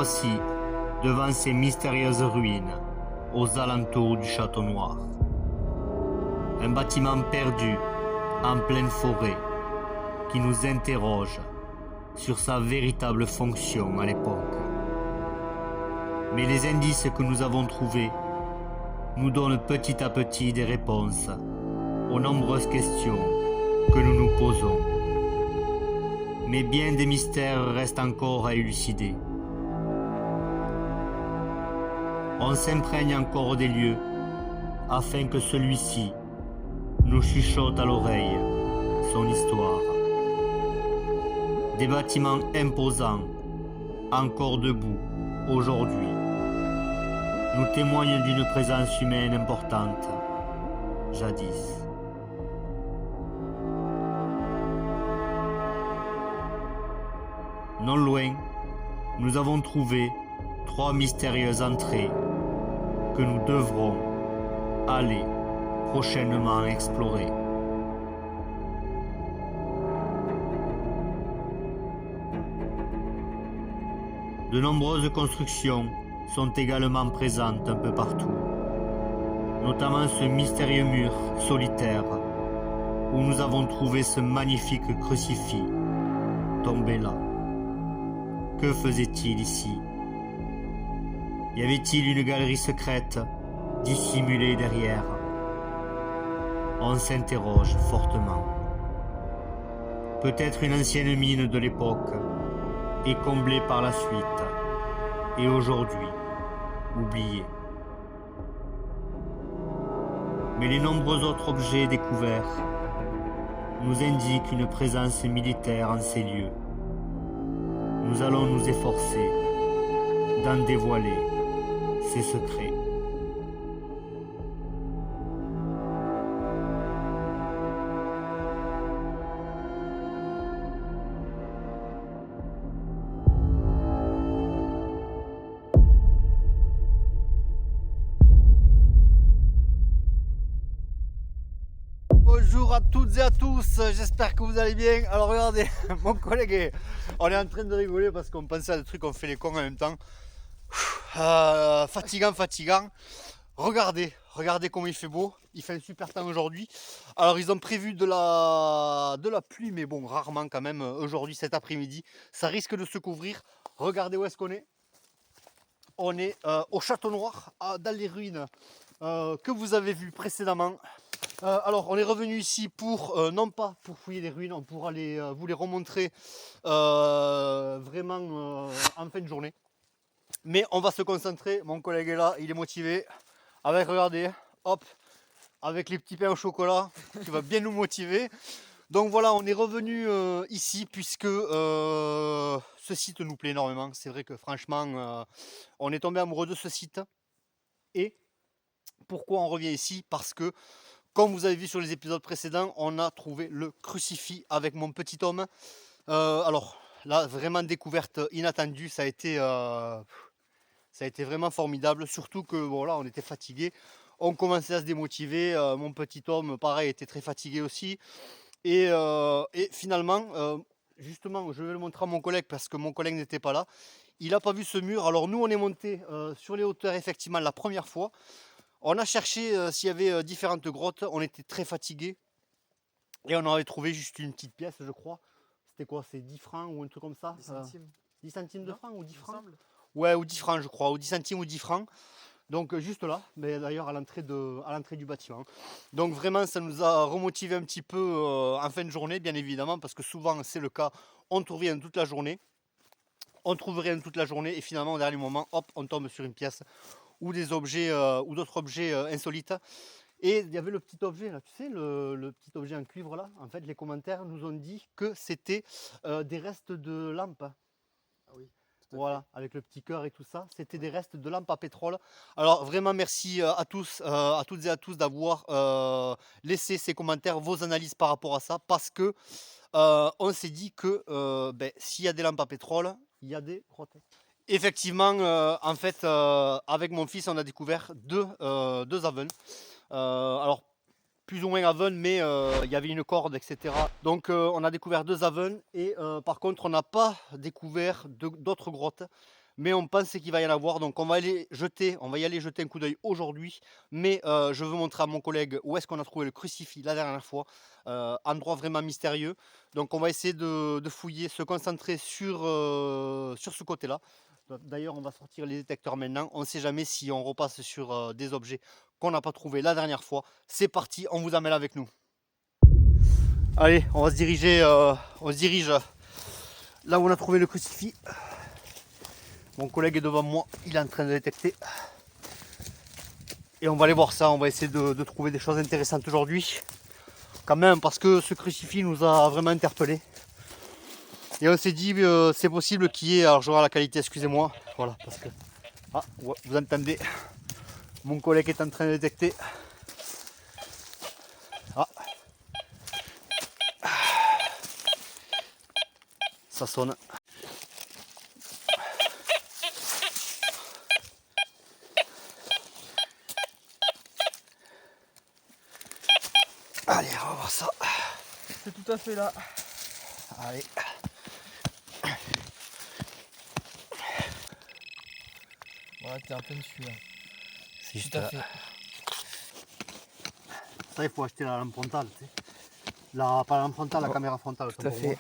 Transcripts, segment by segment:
voici devant ces mystérieuses ruines, aux alentours du Château Noir. Un bâtiment perdu, en pleine forêt, qui nous interroge sur sa véritable fonction à l'époque. Mais les indices que nous avons trouvés nous donnent petit à petit des réponses aux nombreuses questions que nous nous posons. Mais bien des mystères restent encore à élucider. On s'imprègne encore des lieux afin que celui-ci nous chuchote à l'oreille son histoire. Des bâtiments imposants, encore debout aujourd'hui, nous témoignent d'une présence humaine importante, jadis. Non loin, nous avons trouvé 3 mystérieuses entrées que nous devrons aller prochainement explorer. De nombreuses constructions sont également présentes un peu partout, notamment ce mystérieux mur solitaire où nous avons trouvé ce magnifique crucifix tombé là. Que faisait-il ici? Y avait-il une galerie secrète dissimulée derrière? On s'interroge fortement. Peut-être une ancienne mine de l'époque est comblée par la suite et aujourd'hui oubliée. Mais les nombreux autres objets découverts nous indiquent une présence militaire en ces lieux. Nous allons nous efforcer d'en dévoiler ses secrets. Bonjour à toutes et à tous, j'espère que vous allez bien. Alors regardez, mon collègue, on est en train de rigoler parce qu'on pensait à des trucs, on fait les cons en même temps. Fatigant. Regardez comment il fait beau, il fait un super temps aujourd'hui. Alors ils ont prévu de la pluie, mais bon, rarement quand même, aujourd'hui, cet après-midi. Ça risque de se couvrir. Regardez où est-ce qu'on est. On est au Château Noir, dans les ruines que vous avez vues précédemment. Alors on est revenu ici pour, non pas pour fouiller les ruines, on pourra vous les remontrer vraiment en fin de journée. Mais on va se concentrer, mon collègue est là, il est motivé. Avec, regardez, hop, avec les petits pains au chocolat, qui va bien nous motiver. Donc voilà, on est revenu ici puisque ce site nous plaît énormément. C'est vrai que franchement, on est tombé amoureux de ce site. Et pourquoi on revient ici? Parce que, comme vous avez vu sur les épisodes précédents, on a trouvé le crucifix avec mon petit homme. Alors là, vraiment découverte inattendue, ça a été vraiment formidable. Surtout que voilà, on était fatigué, on commençait à se démotiver. Mon petit homme, pareil, était très fatigué aussi. Et finalement, justement, je vais le montrer à mon collègue parce que mon collègue n'était pas là. Il n'a pas vu ce mur. Alors nous, on est monté sur les hauteurs effectivement la première fois. On a cherché s'il y avait différentes grottes, on était très fatigués et on avait trouvé juste une petite pièce, je crois. C'était quoi? C'est 10 francs ou un truc comme ça? 10 centimes. 10 centimes de francs ou 10 francs? Ouais, ou 10 francs je crois, ou 10 centimes ou 10 francs. Donc juste là, mais d'ailleurs à l'entrée du bâtiment. Donc vraiment ça nous a remotivé un petit peu en fin de journée, bien évidemment, parce que souvent c'est le cas, on trouve rien toute la journée. On trouve rien toute la journée et finalement au dernier moment, hop, on tombe sur une pièce ou des objets ou d'autres objets insolites. Et il y avait le petit objet là, tu sais, le petit objet en cuivre là. En fait, les commentaires nous ont dit que c'était des restes de lampes. Ah oui, Voilà, avec le petit cœur et tout ça. C'était des restes de lampes à pétrole. Alors vraiment merci à tous, à toutes et à tous d'avoir laissé ces commentaires, vos analyses par rapport à ça, parce que on s'est dit que s'il y a des lampes à pétrole, il y a des grottes. Effectivement, en fait, avec mon fils, on a découvert deux avens. Alors, plus ou moins avens, mais il y avait une corde, etc. Donc, on a découvert deux avens et par contre, on n'a pas découvert d'autres grottes. mais on pense qu'il va y en avoir, donc on va y aller jeter un coup d'œil aujourd'hui, mais je veux montrer à mon collègue où est-ce qu'on a trouvé le crucifix la dernière fois, endroit vraiment mystérieux, donc on va essayer de fouiller, se concentrer sur ce côté-là. D'ailleurs, on va sortir les détecteurs maintenant, on ne sait jamais si on repasse sur des objets qu'on n'a pas trouvé la dernière fois. C'est parti, on vous amène avec nous. Allez, on se dirige là où on a trouvé le crucifix. Mon collègue est devant moi, il est en train de détecter. Et on va aller voir ça, on va essayer de trouver des choses intéressantes aujourd'hui. Quand même, parce que ce crucifix nous a vraiment interpellés. Et on s'est dit, c'est possible qu'il y ait, alors j'aurai la qualité, excusez-moi. Voilà, parce que, ah, ouais, vous entendez, mon collègue est en train de détecter. Ah. Ça sonne. Allez, on va voir ça. C'est tout à fait là. Allez. Voilà, t'es un peu dessus là. C'est juste Tout à fait. Ça, il faut acheter la lampe frontale. Tu sais. Pas la lampe frontale, la Oh, caméra frontale. tout à fait.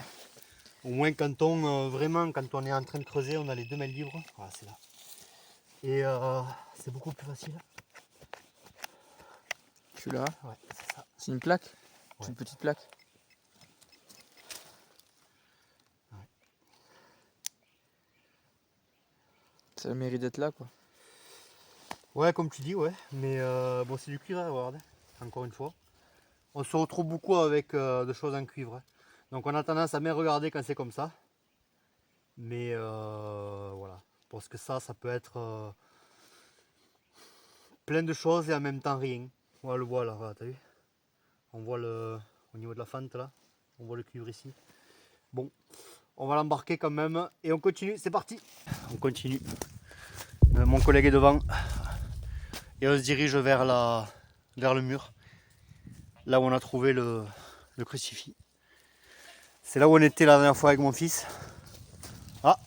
Au moins, quand on quand on est en train de creuser, on a les 2 mains libres. Voilà, c'est là. Et c'est beaucoup plus facile. Celui-là, Ouais, c'est ça. c'est une plaque. Ouais. C'est une petite plaque. Ouais. Ça mérite d'être là quoi. Ouais, comme tu dis, ouais. Mais bon, c'est du cuivre, regarde. Encore une fois. On se retrouve beaucoup avec des choses en cuivre. Donc on a tendance à bien regarder quand c'est comme ça. Mais voilà. Parce que ça peut être plein de choses et en même temps rien. On le voit là, voilà, t'as vu? On voit au niveau de la fente là. On voit le cuivre ici. Bon, on va l'embarquer quand même. Et on continue, c'est parti. On continue. Mon collègue est devant. Et on se dirige vers le mur. Là où on a trouvé le crucifix. C'est là où on était la dernière fois avec mon fils. Ah!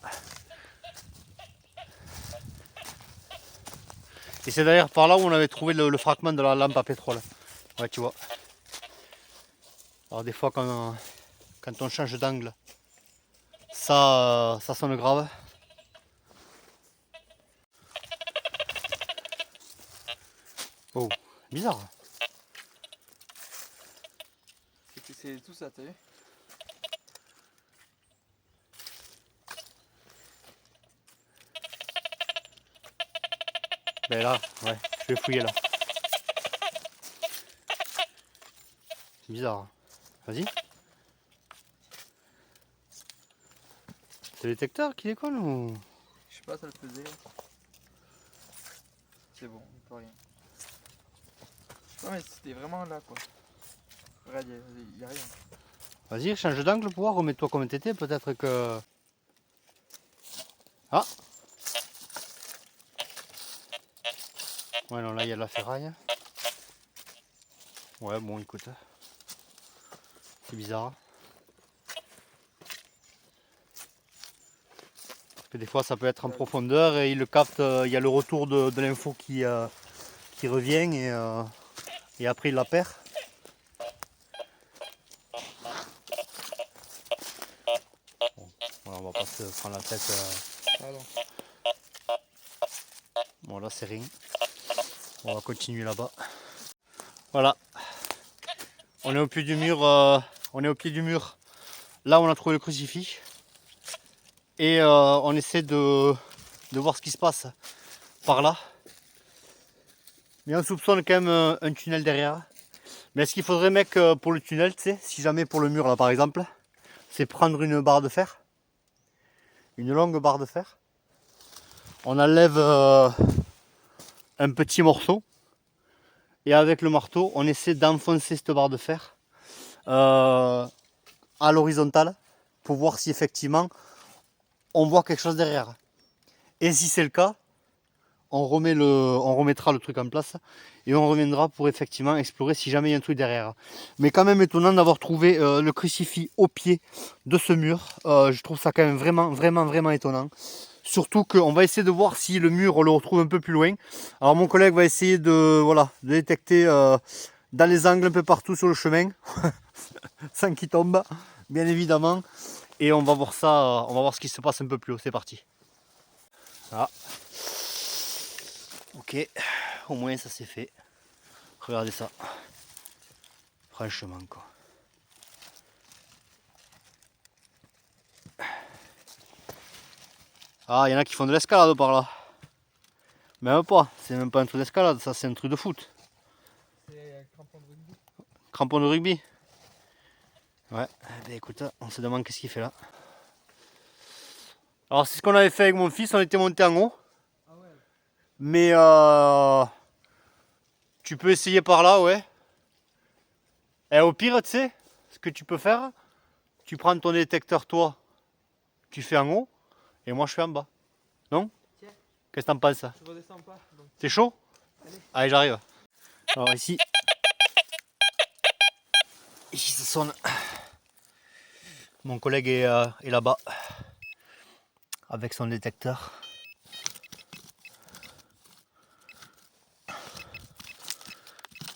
Et c'est d'ailleurs par là où on avait trouvé le fragment de la lampe à pétrole. Ouais, tu vois. Alors des fois quand on change d'angle, ça sonne grave. Oh, bizarre. C'est tout ça, t'as vu? Ben là, ouais, je vais fouiller là. C'est bizarre. Vas-y. C'est le détecteur qui déconne ou? Je sais pas, ça le faisait. C'est bon, il peut rien. Je sais pas, mais c'était vraiment là quoi. Regarde, il y a rien. Vas-y, change d'angle pour voir, remets-toi comme t'étais, peut-être que... Ah! Ouais, non, là il y a de la ferraille. Ouais, bon, écoute. C'est bizarre. Parce que des fois ça peut être en profondeur et il le capte, il y a le retour de l'info qui revient et après il la perd. Bon, voilà, on va pas se prendre la tête. Pardon. Bon, là c'est rien. On va continuer là-bas. Voilà. On est au pied du mur. Là où on a trouvé le crucifix. Et on essaie de voir ce qui se passe par là. Mais on soupçonne quand même un tunnel derrière. Mais ce qu'il faudrait, mec, pour le tunnel, tu sais, si jamais pour le mur là par exemple, c'est prendre une barre de fer. Une longue barre de fer. On enlève un petit morceau. Et avec le marteau, on essaie d'enfoncer cette barre de fer à l'horizontale pour voir si effectivement on voit quelque chose derrière. Et si c'est le cas, on remettra le truc en place et on reviendra pour effectivement explorer si jamais il y a un truc derrière. Mais quand même étonnant d'avoir trouvé le crucifix au pied de ce mur. Je trouve ça quand même vraiment étonnant. Surtout qu'on va essayer de voir si le mur on le retrouve un peu plus loin. Alors mon collègue va essayer de, voilà, de détecter dans les angles un peu partout sur le chemin, sans qu'il tombe, bien évidemment. Et on va voir ça, on va voir ce qui se passe un peu plus haut. C'est parti. Ah. Ok, au moins ça c'est fait. Regardez ça. Franchement quoi. Ah, il y en a qui font de l'escalade par là. Même pas, c'est même pas un truc d'escalade, ça c'est un truc de foot. C'est crampon de rugby. Crampon de rugby. Ouais, ben écoute, on se demande qu'est-ce qu'il fait là. Alors c'est ce qu'on avait fait avec mon fils, on était monté en haut. Ah ouais. Mais tu peux essayer par là, ouais. Et au pire, tu sais, ce que tu peux faire, tu prends ton détecteur toi, tu fais en haut, et moi je fais en bas. Non? Tiens. Qu'est-ce que t'en penses? Je redescends pas. Donc... T'es chaud? Allez. Allez, j'arrive. Alors ici, ça sonne. Mon collègue est là-bas avec son détecteur.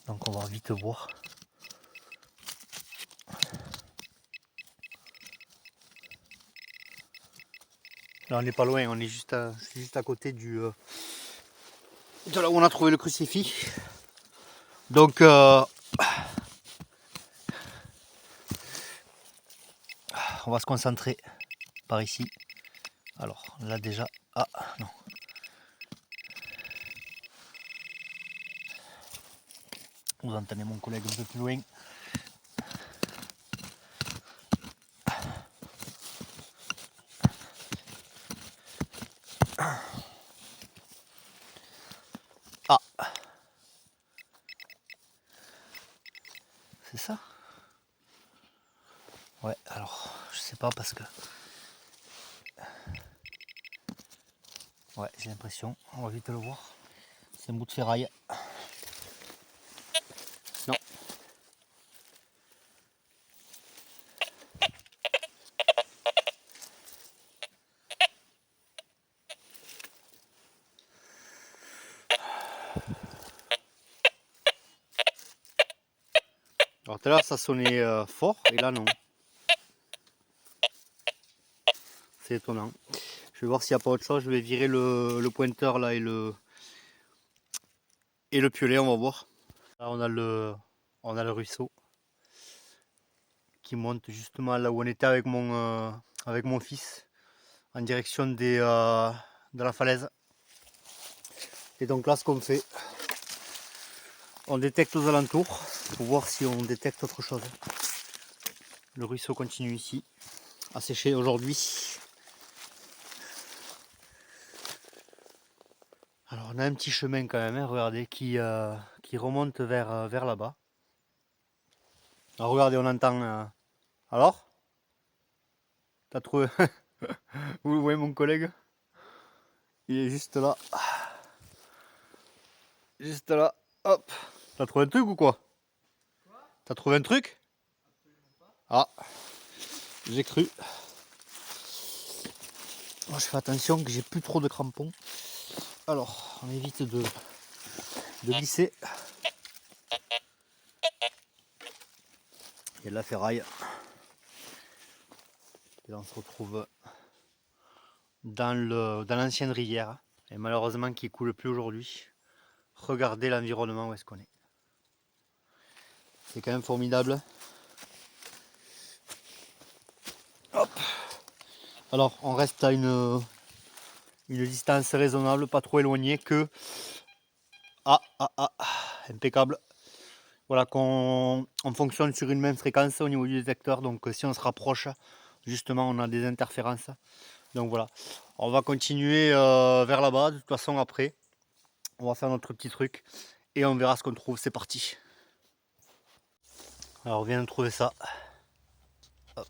Donc on va vite voir. Là on n'est pas loin, on est juste à côté de là où on a trouvé le crucifix. Donc on va se concentrer par ici. Alors là déjà, ah non. Vous entendez mon collègue un peu plus loin. Ah, c'est ça? Ouais, alors je sais pas parce que... Ouais, j'ai l'impression, on va vite le voir. C'est un bout de ferraille. Non. Alors tout à l'heure ça sonnait fort et là non. C'est étonnant. Je vais voir s'il n'y a pas autre chose. Je vais virer le pointeur là et le piolet, on va voir. Là on a le ruisseau qui monte justement là où on était avec mon fils en direction de la falaise. Et donc là ce qu'on fait, on détecte aux alentours pour voir si on détecte autre chose. Le ruisseau continue ici à sécher aujourd'hui. Alors on a un petit chemin quand même, hein, regardez, qui remonte vers là-bas. Alors regardez, on entend... Alors? T'as trouvé? Vous le voyez mon collègue? Il est juste là. Juste là. Hop. T'as trouvé un truc ou quoi? T'as trouvé un truc? Ah. J'ai cru. Moi je fais attention que j'ai plus trop de crampons. Alors, on évite de glisser. Il y a de la ferraille. Et là on se retrouve dans l'ancienne rivière. Et malheureusement qui ne coule plus aujourd'hui. Regardez l'environnement où est-ce qu'on est. C'est quand même formidable. Hop. Alors on reste à une distance raisonnable, pas trop éloignée que... impeccable. Voilà, qu'on fonctionne sur une même fréquence au niveau du détecteur, donc si on se rapproche, justement on a des interférences. Donc voilà, on va continuer vers là-bas, de toute façon après, on va faire notre petit truc et on verra ce qu'on trouve, c'est parti. Alors on vient de trouver ça. Hop.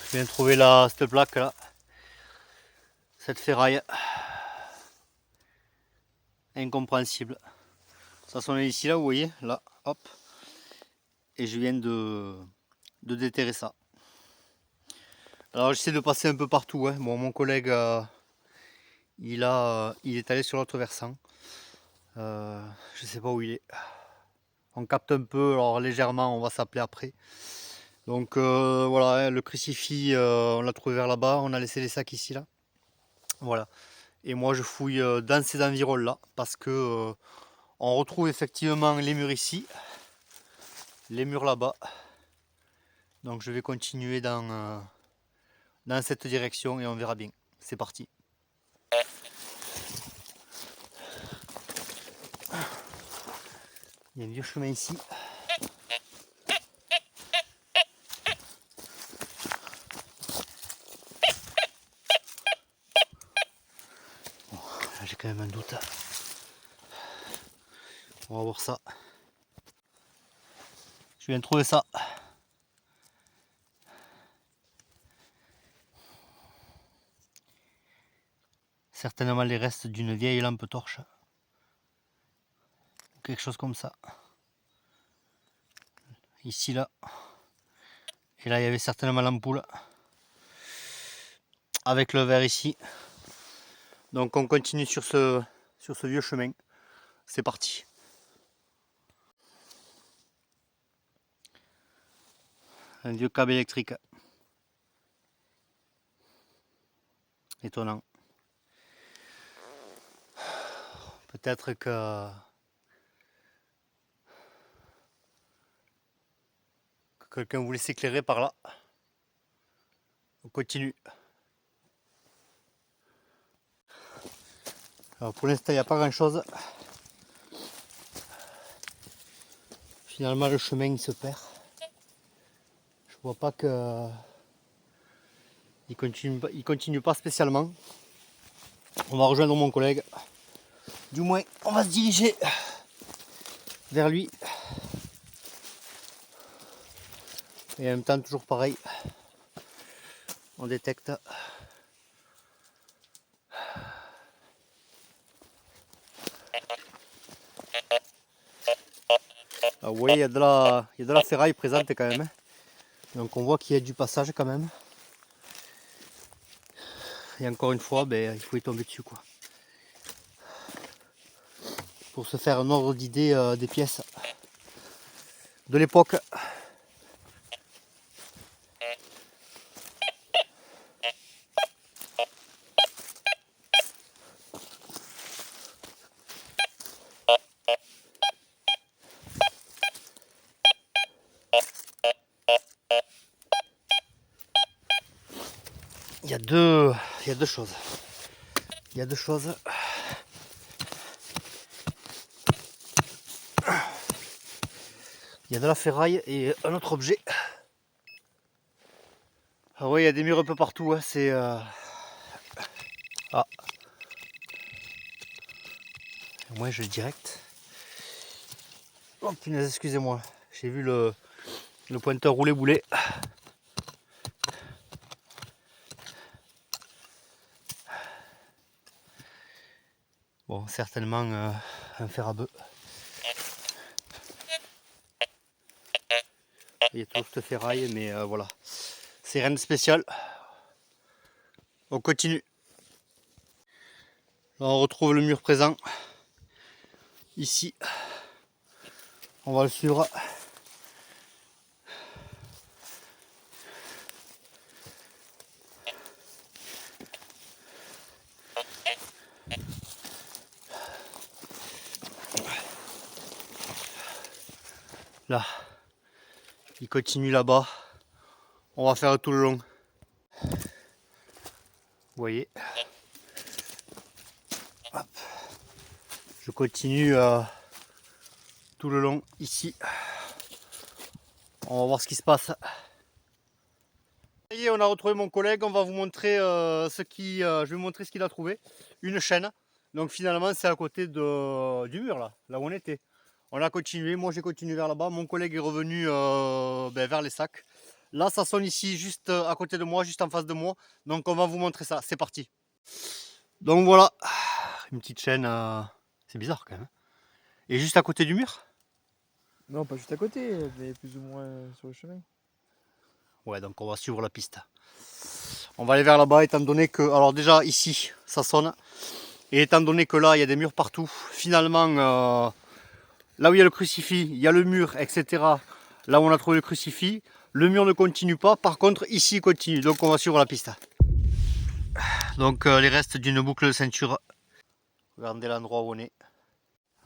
Je viens de trouver cette plaque là, cette ferraille. Incompréhensible. Ça sonne ici là, vous voyez, là, hop. Et je viens de déterrer ça. Alors j'essaie de passer un peu partout. Hein. Bon, mon collègue, il est allé sur l'autre versant. Je sais pas où il est. On capte un peu, alors légèrement, on va s'appeler après. Donc voilà, hein, le crucifix, on l'a trouvé vers là-bas. On a laissé les sacs ici, là. Voilà. Et moi, je fouille dans ces environs-là parce que on retrouve effectivement les murs ici, les murs là-bas. Donc je vais continuer dans cette direction et on verra bien. C'est parti. Il y a un vieux chemin ici. Bon, là, j'ai quand même un doute. On va voir ça. Je viens de trouver ça. Certainement les restes d'une vieille lampe torche. Quelque chose comme ça. Ici, là. Et là, il y avait certainement l'ampoule. Avec le verre ici. Donc on continue sur ce vieux chemin. C'est parti. Un vieux câble électrique. Étonnant. Peut-être que quelqu'un voulait s'éclairer par là. On continue. Alors pour l'instant, il n'y a pas grand chose. Finalement, le chemin il se perd. Je vois pas que il continue pas spécialement. On va rejoindre mon collègue. Du moins, on va se diriger vers lui. Et en même temps, toujours pareil. On détecte. Ah, vous voyez, il y a de la ferraille présente quand même. Donc on voit qu'il y a du passage quand même. Et encore une fois, ben, il faut y tomber dessus, quoi. Pour se faire un ordre d'idée des pièces de l'époque. Il y a deux choses. Il y a deux choses. Il y a de la ferraille et un autre objet. Ah ouais, il y a des murs un peu partout. Hein. C'est ah. Moi, je direct. Oh punaise, excusez-moi. J'ai vu le pointeur rouler boulet. Bon, certainement un fer à bœuf. Il y a toujours cette ferraille, mais voilà. C'est rien de spécial. On continue. Là, on retrouve le mur présent. Ici. On va le suivre. Là. Il continue là-bas. On va faire tout le long. Vous voyez. Hop. Je continue tout le long ici. On va voir ce qui se passe. Ça y est, on a retrouvé mon collègue. On va vous montrer je vais vous montrer ce qu'il a trouvé. Une chaîne. Donc finalement, c'est à côté du mur là où on était. On a continué. Moi, j'ai continué vers là-bas. Mon collègue est revenu vers les sacs. Là, ça sonne ici, juste à côté de moi, juste en face de moi. Donc, on va vous montrer ça. C'est parti. Donc voilà, une petite chaîne. C'est bizarre quand même. Et juste à côté du mur. Non, pas juste à côté, mais plus ou moins sur le chemin. Ouais, donc on va suivre la piste. On va aller vers là-bas étant donné que, alors déjà ici ça sonne, et étant donné que là il y a des murs partout, finalement là où il y a le crucifix, il y a le mur, etc. Là où on a trouvé le crucifix, le mur ne continue pas, par contre ici il continue, donc on va suivre la piste. Donc les restes d'une boucle de ceinture, regardez l'endroit où on est.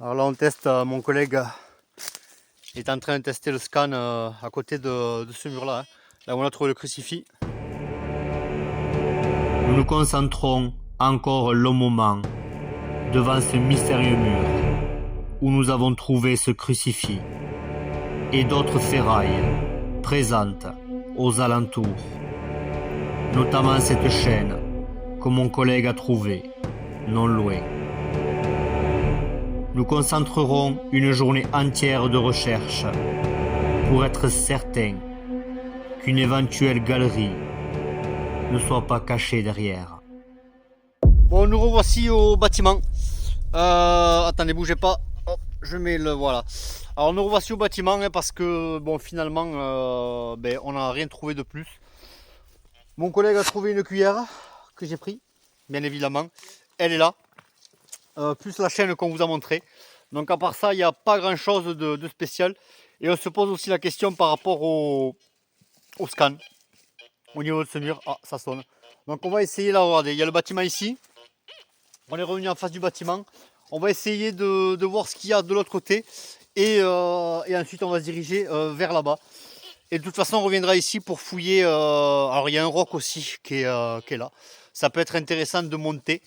Alors là on teste, mon collègue est en train de tester le scan à côté de ce mur là, là où on a trouvé le crucifix. Nous nous concentrons encore un long moment devant ce mystérieux mur où nous avons trouvé ce crucifix et d'autres ferrailles présentes aux alentours, notamment cette chaîne que mon collègue a trouvée non loin. Nous concentrerons une journée entière de recherche pour être certains qu'une éventuelle galerie ne soit pas cachée derrière. Bon, nous revoici au bâtiment. Attendez, bougez pas. Hop, je mets le voilà. Alors nous revoici au bâtiment parce que bon finalement on n'a rien trouvé de plus. Mon collègue a trouvé une cuillère que j'ai pris, bien évidemment. Elle est là. Plus la chaîne qu'on vous a montré. Donc à part ça, il n'y a pas grand chose de spécial. Et on se pose aussi la question par rapport au scan. Au niveau de ce mur. Ah, ça sonne. Donc on va essayer là, regardez, il y a le bâtiment ici. On est revenu en face du bâtiment. On va essayer de voir ce qu'il y a de l'autre côté. Et ensuite on va se diriger vers là-bas. Et de toute façon on reviendra ici pour fouiller. Alors il y a un roc aussi qui est là. Ça peut être intéressant de monter.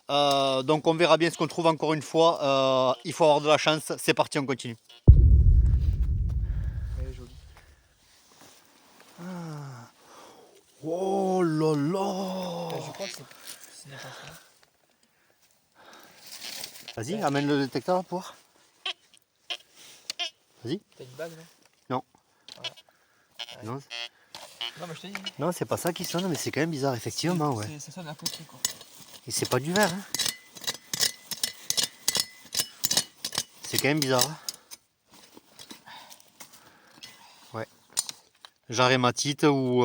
Donc on verra bien ce qu'on trouve encore une fois. Il faut avoir de la chance. C'est parti, on continue. Elle est jolie. Oh là là! Je crois que c'est n'est pas ça. Vas-y, amène le détecteur pour voir. Vas-y. T'as une bague, non? Non. Voilà. Ouais. Non, Non, mais je t'ai dit. non, c'est pas ça qui sonne, mais c'est quand même bizarre, effectivement, ouais. Ça sonne à côté, quoi. Et c'est pas du verre, hein. C'est quand même bizarre. Hein. Ouais. Genre hématite ou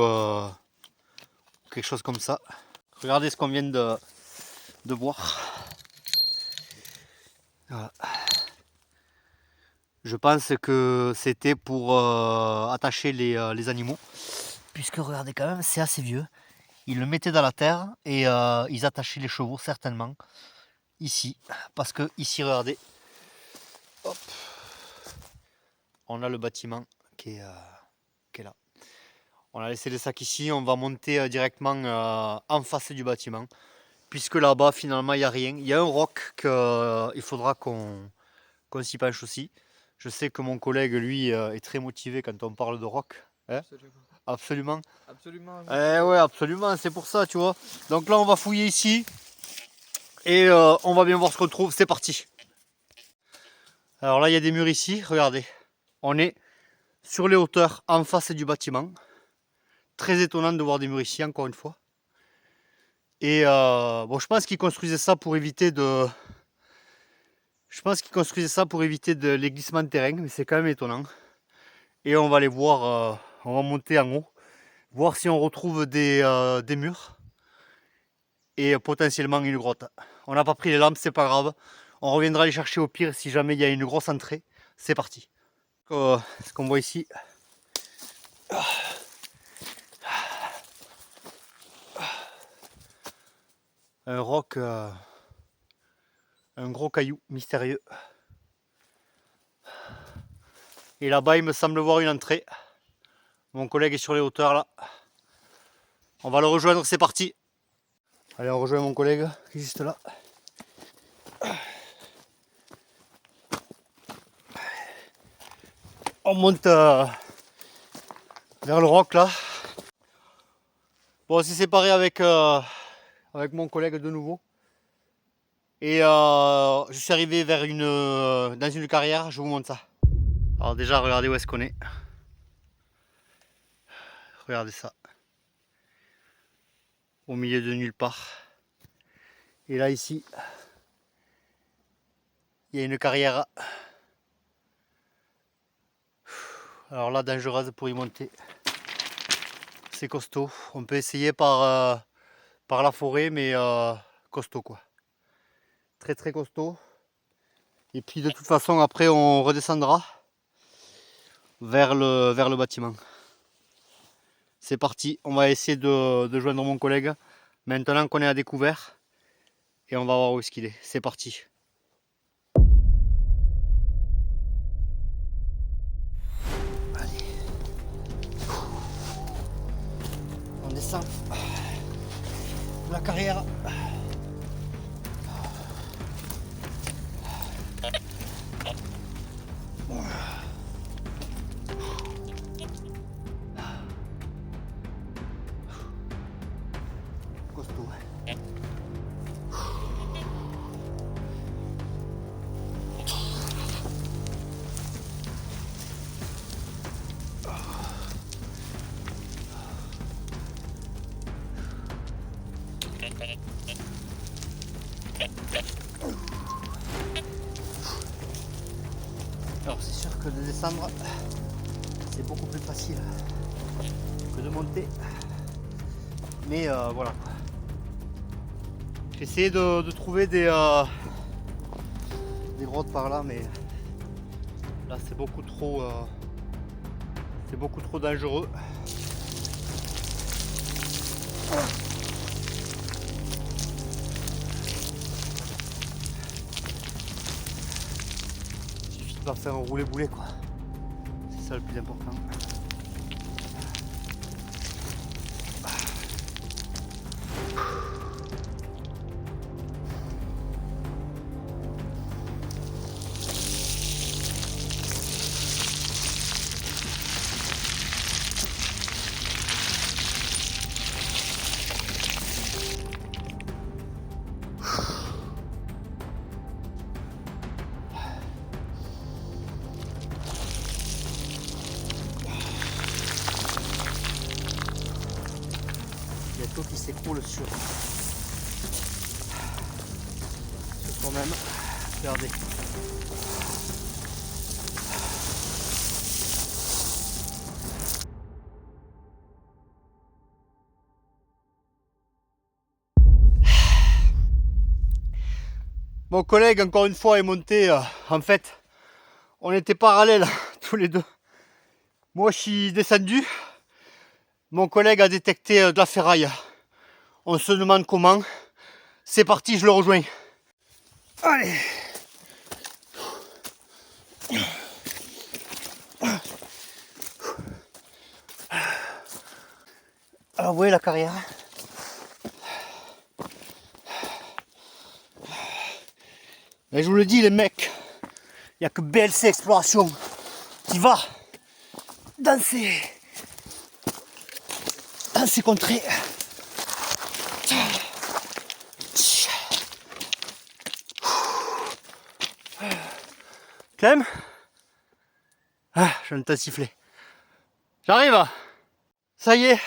quelque chose comme ça. Regardez ce qu'on vient de boire. Voilà. Je pense que c'était pour attacher les animaux. Puisque regardez quand même, c'est assez vieux. Ils le mettaient dans la terre et ils attachaient les chevaux certainement. Ici. Parce que ici, regardez. Hop. On a le bâtiment qui est là. On a laissé les sacs ici. On va monter directement en face du bâtiment. Puisque là-bas, finalement, il n'y a rien. Il y a un roc qu'il faudra qu'on s'y penche aussi. Je sais que mon collègue, lui, est très motivé quand on parle de roc. Hein? Absolument. Absolument. Eh ouais, absolument, c'est pour ça, tu vois. Donc là, on va fouiller ici. Et on va bien voir ce qu'on trouve. C'est parti. Alors là, il y a des murs ici. Regardez. On est sur les hauteurs en face du bâtiment. Très étonnant de voir des murs ici, encore une fois. Et bon, je pense qu'ils construisaient ça pour éviter de... les glissements de terrain, mais c'est quand même étonnant. Et on va aller voir, on va monter en haut, voir si on retrouve des murs et potentiellement une grotte. On n'a pas pris les lampes, c'est pas grave. On reviendra les chercher au pire si jamais il y a une grosse entrée. C'est parti. Ce qu'on voit ici. Un roc, un gros caillou mystérieux. Et là-bas, il me semble voir une entrée. Mon collègue est sur les hauteurs là. On va le rejoindre, c'est parti. Allez, on rejoint mon collègue qui est juste là. On monte vers le roc là. Bon, on s'est séparé avec mon collègue de nouveau. Et je suis arrivé vers dans une carrière, je vous montre ça. Alors déjà, regardez où est-ce qu'on est. Regardez ça. Au milieu de nulle part. Et là, ici, il y a une carrière. Alors là, dangereuse pour y monter. c'est costaud. On peut essayer par la forêt, mais costaud quoi. Très très costaud. Et puis de toute façon après on redescendra vers le bâtiment. C'est parti, on va essayer de joindre mon collègue maintenant qu'on est à découvert. Et on va voir où est-ce qu'il est. C'est parti. Allez. On descend la carrière. Costaud. Alors c'est sûr que de descendre c'est beaucoup plus facile que de monter, mais voilà. J'ai essayé de trouver des grottes par là, mais là c'est beaucoup trop dangereux. Il suffit de pas faire un roulé-boulet quoi. C'est ça le plus important. Il y a tout qui s'écroule sur soi-même. Regardez. Mon collègue, encore une fois, est monté. En fait, on était parallèles tous les deux. Moi, je suis descendu. Mon collègue a détecté de la ferraille. On se demande comment. C'est parti, je le rejoins. Allez. Alors, vous voyez la carrière. Mais je vous le dis, les mecs, il n'y a que BLC Exploration qui va dans ces contrées. Clem, je viens de te siffler. J'arrive. Ça y est.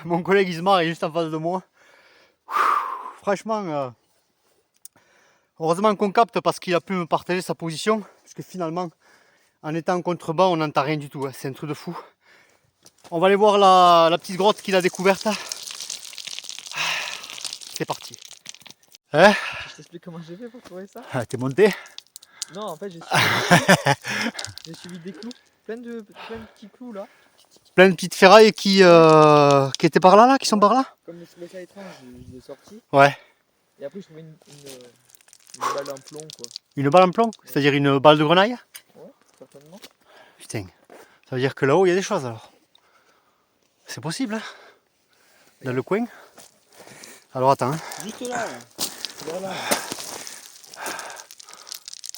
Mon collègue il se marre, il est juste en face de moi. Franchement, heureusement qu'on capte parce qu'il a pu me partager sa position. Parce que finalement, en étant en contrebas, on n'entend rien du tout. C'est un truc de fou. On va aller voir la petite grotte qu'il a découverte. C'est parti. Hein? Je t'explique comment j'ai fait pour trouver ça. Ah, t'es monté? Non, en fait, j'ai suivi des clous. Plein de petits clous là. Plein de petites ferrailles qui étaient par là, qui sont par là? Comme je trouvais ça étrange, je l'ai sorti. Ouais. Et après, je trouvais une balle en plomb quoi. Une balle en plomb? C'est-à-dire une balle de grenaille? Ouais, certainement. Putain. Ça veut dire que là-haut, il y a des choses alors. C'est possible, hein? Dans le coin. Alors attends. Hein. Juste là. Voilà.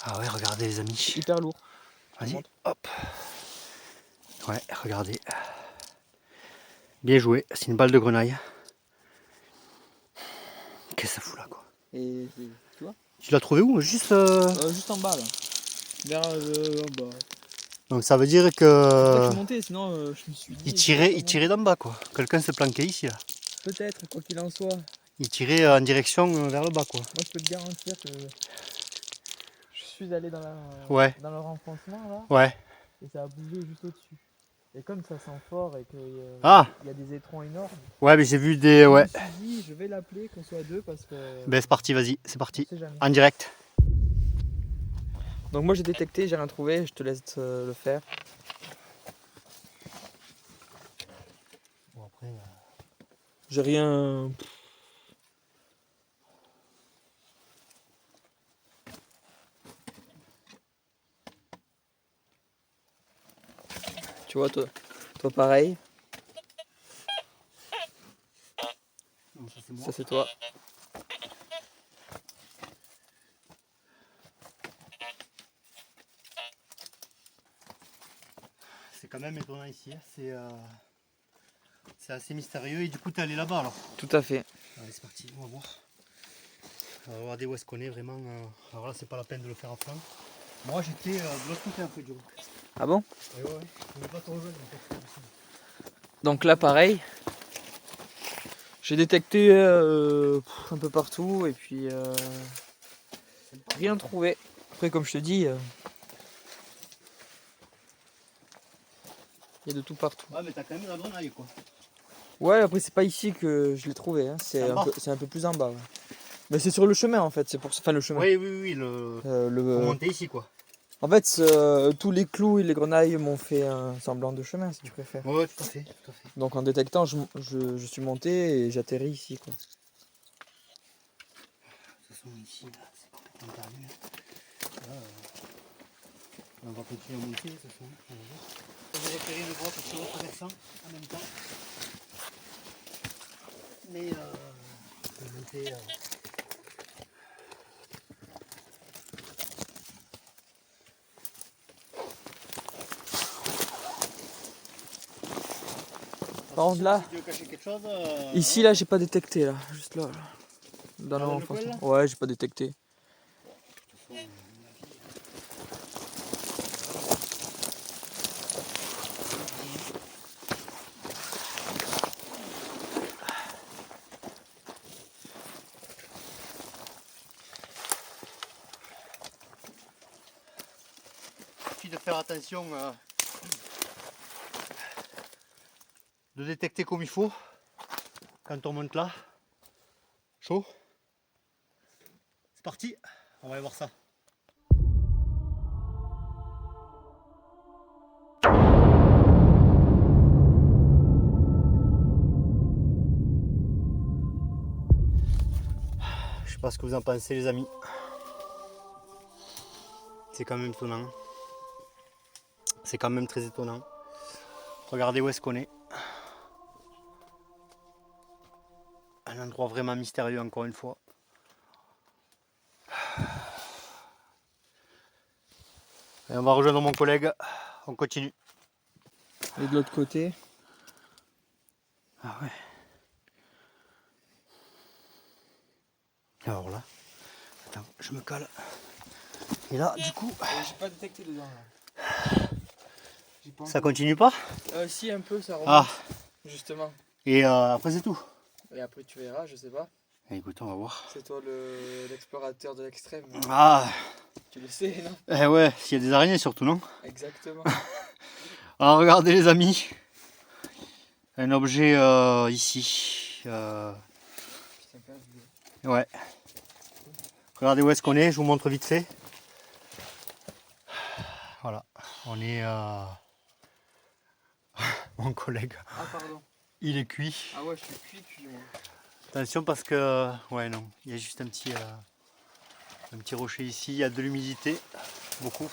Ah ouais, regardez les amis. Hyper lourd. Vas-y, hop. Ouais, regardez. Bien joué, c'est une balle de grenaille. Qu'est-ce que ça fout là quoi? Et tu vois? Tu l'as trouvé où? Juste Juste en bas là. Vers en bas. Donc ça veut dire Je que suis monté, sinon je me suis dit. il tirait d'en bas quoi. Quelqu'un s'est planqué ici là. Peut-être, quoi qu'il en soit. Il tirait en direction vers le bas quoi. Moi je peux te garantir que je suis allé dans Ouais. le renfoncement là Ouais. et ça a bougé juste au-dessus. Et comme ça sent fort et qu'il Ah, y a des étrons énormes, ouais, mais j'ai vu des... je Ouais. me suis dit, je vais l'appeler, qu'on soit deux, parce que Ben c'est parti, vas-y, c'est on parti. sait jamais. En direct. Donc moi j'ai détecté, j'ai rien trouvé, je te laisse le faire. Bon, après... J'ai rien... Tu vois, toi pareil, Non, ça c'est moi. ça c'est toi. C'est quand même étonnant ici, hein. C'est assez mystérieux et du coup t'es allé là-bas alors. Tout à fait. Allez c'est parti, on va voir. On va regarder où est-ce qu'on est vraiment. Alors là c'est pas la peine de le faire à flanc. Moi j'étais de l'autre côté un peu du route. Ah bon? Et ouais, je ne vais pas te rejoindre en fait. Donc là pareil, j'ai détecté un peu partout et puis rien trouvé. Après comme je te dis, il y a de tout partout. Ouais mais t'as quand même la bonne aille quoi. Ouais, après c'est pas ici que je l'ai trouvé, hein. C'est en bas. C'est un peu plus en bas. Ouais. Mais c'est sur le chemin en fait, c'est pour ça. Enfin le chemin. Oui, pour monter ici quoi. En fait, tous les clous et les grenailles m'ont fait un semblant de chemin, si tu préfères. Ouais, tout à fait, tout à fait. Donc en détectant, je suis monté et j'atterris ici, quoi. De toute façon ici là, c'est complètement perdu. Là, on va continuer à monter de toute façon. On va repérer une grotte sur l'autre versant en même temps. Mais on va monter. Par contre là, Si tu veux cacher quelque chose, ici là, j'ai pas détecté là, juste là. Dans Dans le l'enfance. coin, là Ouais, j'ai pas détecté. il suffit de faire attention, de détecter comme il faut quand on monte là. Chaud. C'est parti, on va aller voir ça. Je sais pas ce que vous en pensez les amis. C'est quand même étonnant. C'est quand même très étonnant. Regardez où est-ce qu'on est. Un endroit vraiment mystérieux encore une fois. Et on va rejoindre mon collègue. On continue. Et de l'autre côté, Ah ouais. Alors là, attends, je me cale. Et là, du coup, j'ai pas détecté dedans là. ça continue pas? Si un peu, ça remonte. Ah, Justement. et après c'est tout. Et après tu verras, je sais pas. Et écoute, on va voir. C'est toi l'explorateur de l'extrême. Ah, Tu le sais, non? eh ouais, s'il y a des araignées surtout, non? Exactement. Alors regardez les amis. Un objet ici. Ouais. Regardez où est-ce qu'on est, je vous montre vite fait. Voilà, on est... Mon collègue, Ah pardon. il est cuit. Ah ouais, je suis cuit moi. Attention parce que... Ouais non, il y a juste un petit rocher ici, il y a de l'humidité, beaucoup.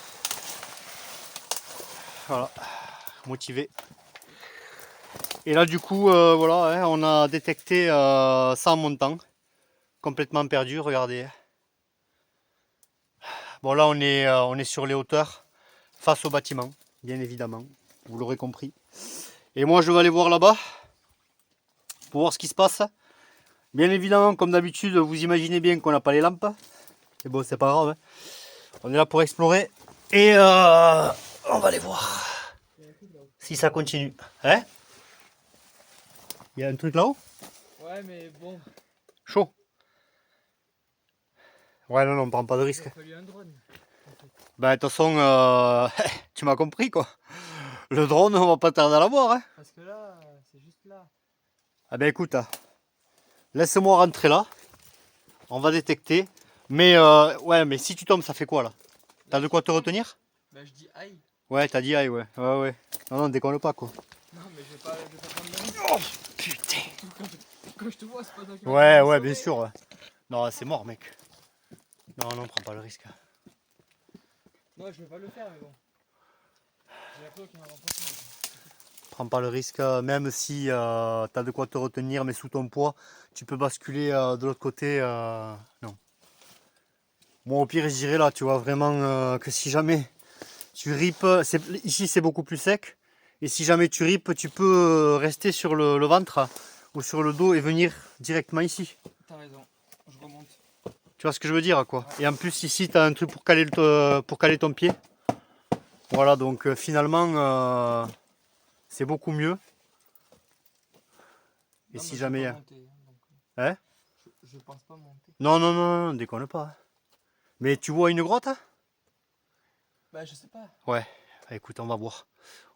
Voilà, motivé. Et là du coup, voilà, hein, on a détecté ça en montant. Complètement perdu, regardez. Bon là on est sur les hauteurs, face au bâtiment, bien évidemment, vous l'aurez compris. Et moi je vais aller voir là-bas, pour voir ce qui se passe. Bien évidemment, comme d'habitude, vous imaginez bien qu'on n'a pas les lampes. Et bon, c'est pas grave, hein. On est là pour explorer. Et on va aller voir si ça continue. Hein? Il y a un truc là-haut? Ouais, mais bon, Chaud. Ouais, non, on prend pas de il risque. a fallu un drone. Ben, de toute façon, tu m'as compris quoi. Le drone, on va pas tarder à l'avoir. Hein. Parce que là, c'est juste là. Ah ben écoute, laisse-moi rentrer là. On va détecter. Mais ouais, mais si tu tombes, ça fait quoi là? T'as de quoi te retenir? Bah je dis aïe. Ouais, t'as dit aïe, ouais. Ouais. Non, déconne pas quoi. Non mais je vais pas prendre de risque. Oh putain. Quand je te vois, c'est pas toi qui Ouais, bien sûr. Ouais. Non, c'est mort, mec. Non, prends pas le risque. Non, je vais pas le faire, mais bon. J'ai l'impression qu'il y en a rencontré. Prends pas le risque, même si t'as de quoi te retenir, mais sous ton poids, tu peux basculer de l'autre côté. Non. Moi, au pire, je dirais là, tu vois, vraiment que si jamais tu ripes, ici c'est beaucoup plus sec, et si jamais tu ripes, tu peux rester sur le ventre ou sur le dos et venir directement ici. T'as raison, je remonte. Tu vois ce que je veux dire, quoi. Et en plus, ici, tu as un truc pour caler ton pied. Voilà, donc finalement, c'est beaucoup mieux. Et Non, si mais jamais... je vais pas monter, donc, Hein? je pense pas monter. Non, déconne pas. Mais tu vois une grotte? Bah je sais pas. Ouais, écoute, on va voir.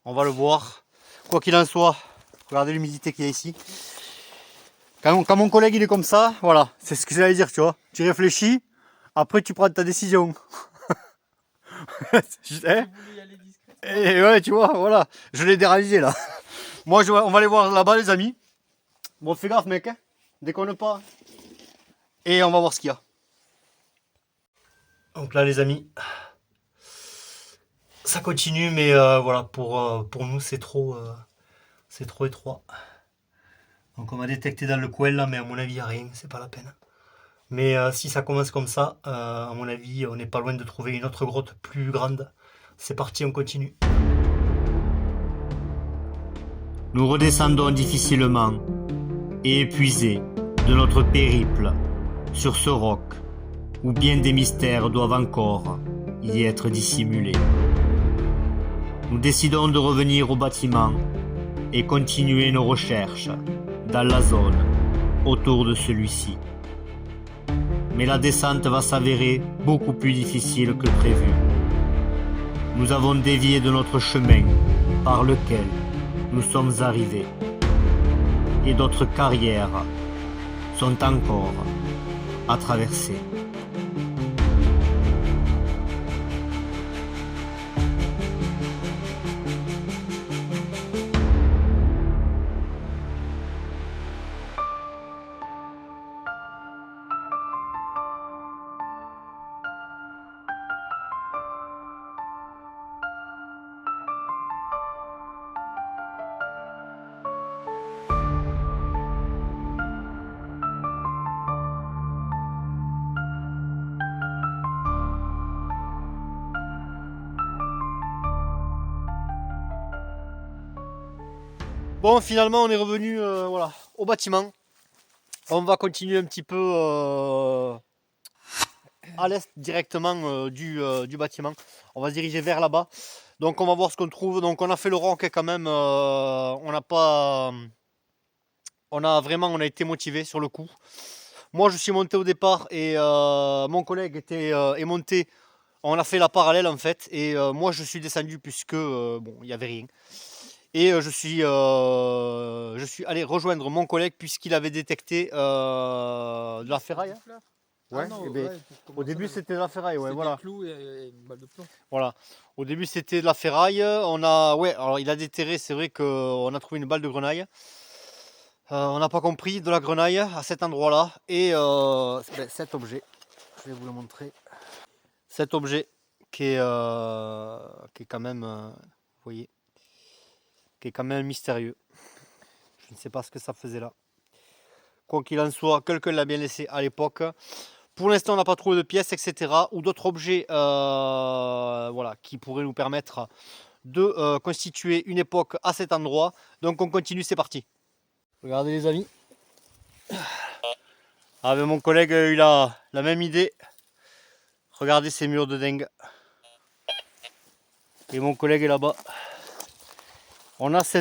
On va le voir. Quoi qu'il en soit, regardez l'humidité qu'il y a ici. Quand mon collègue il est comme ça, voilà, c'est ce que j'allais dire, tu vois. Tu réfléchis, après tu prends ta décision. Hein? Je voulais y aller discrètement. Et ouais, tu vois, voilà, je l'ai déralisé là. Moi, on va aller voir là-bas, les amis. Bon, fais gaffe, mec, hein. Déconne pas. Et on va voir ce qu'il y a. Donc là, les amis, ça continue, mais voilà, pour nous, c'est trop étroit. Donc on va détecter dans le coin là, mais à mon avis, il n'y a rien, c'est pas la peine. Mais si ça commence comme ça, à mon avis, on n'est pas loin de trouver une autre grotte plus grande. C'est parti, on continue. Nous redescendons difficilement et épuisés de notre périple sur ce roc où bien des mystères doivent encore y être dissimulés. Nous décidons de revenir au bâtiment et continuer nos recherches dans la zone autour de celui-ci. Mais la descente va s'avérer beaucoup plus difficile que prévu. Nous avons dévié de notre chemin par lequel nous sommes arrivés. Et d'autres carrières sont encore à traverser. Bon, finalement, on est revenu voilà, au bâtiment. On va continuer un petit peu à l'est directement du bâtiment. On va se diriger vers là-bas. Donc on va voir ce qu'on trouve. Donc on a fait le roc quand même. On a été motivé sur le coup. Moi je suis monté au départ et mon collègue est monté. On a fait la parallèle en fait. Et moi je suis descendu puisque bon, il n'y avait rien. Et je suis allé rejoindre mon collègue puisqu'il avait détecté de la ferraille. Hein. Ouais, non, eh ben, ouais, au début c'était de la ferraille, ouais, c'était voilà. des clous et une balle de plomb. Voilà. Au début c'était de la ferraille. Alors il a déterré, c'est vrai qu'on a trouvé une balle de grenaille. On n'a pas compris de la grenaille à cet endroit-là. Et cet objet, je vais vous le montrer. Cet objet qui est quand même, vous voyez, qui est quand même mystérieux. Je ne sais pas ce que ça faisait là. Quoi qu'il en soit, quelqu'un l'a bien laissé à l'époque. Pour l'instant, on n'a pas trouvé de pièces, etc. ou d'autres objets voilà, qui pourraient nous permettre de constituer une époque à cet endroit. Donc on continue, c'est parti. Regardez les amis. Ah, ben, mon collègue il a la même idée. Regardez ces murs de dingue. Et mon collègue est là-bas. On a ce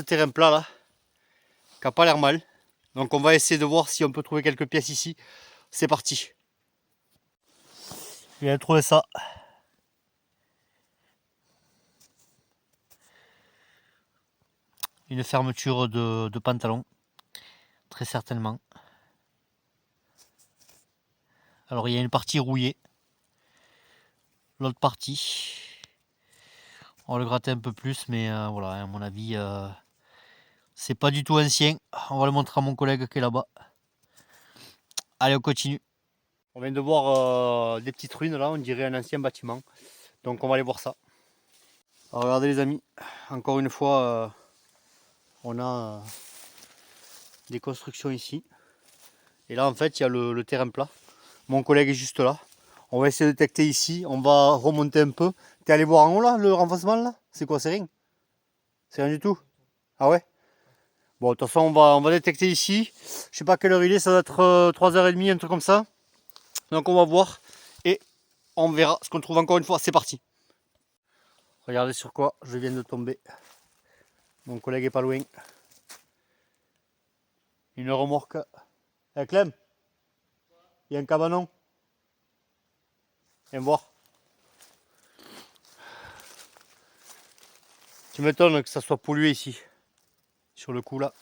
terrain plat là, qui n'a pas l'air mal. Donc on va essayer de voir si on peut trouver quelques pièces ici. C'est parti. Je viens de trouver ça. une fermeture de pantalon, très certainement. Alors il y a une partie rouillée, l'autre partie, on va le gratter un peu plus, mais voilà, à mon avis, c'est pas du tout ancien. On va le montrer à mon collègue qui est là-bas. Allez, on continue. On vient de voir des petites ruines là, on dirait un ancien bâtiment. Donc on va aller voir ça. Alors regardez les amis, encore une fois, on a des constructions ici. Et là en fait il y a le terrain plat. Mon collègue est juste là. On va essayer de détecter ici, on va remonter un peu. T'es allé voir en haut là, le renfoncement là? C'est quoi, c'est rien? C'est rien du tout? Ah ouais? Bon, de toute façon on va détecter ici. Je sais pas quelle heure il est, ça doit être 3h30, un truc comme ça. Donc on va voir et on verra ce qu'on trouve encore une fois. C'est parti. Regardez sur quoi je viens de tomber. Mon collègue est pas loin. Une remorque. Eh Clem, il y a un cabanon. Viens voir. Tu m'étonnes que ça soit pollué ici. Sur le coup là.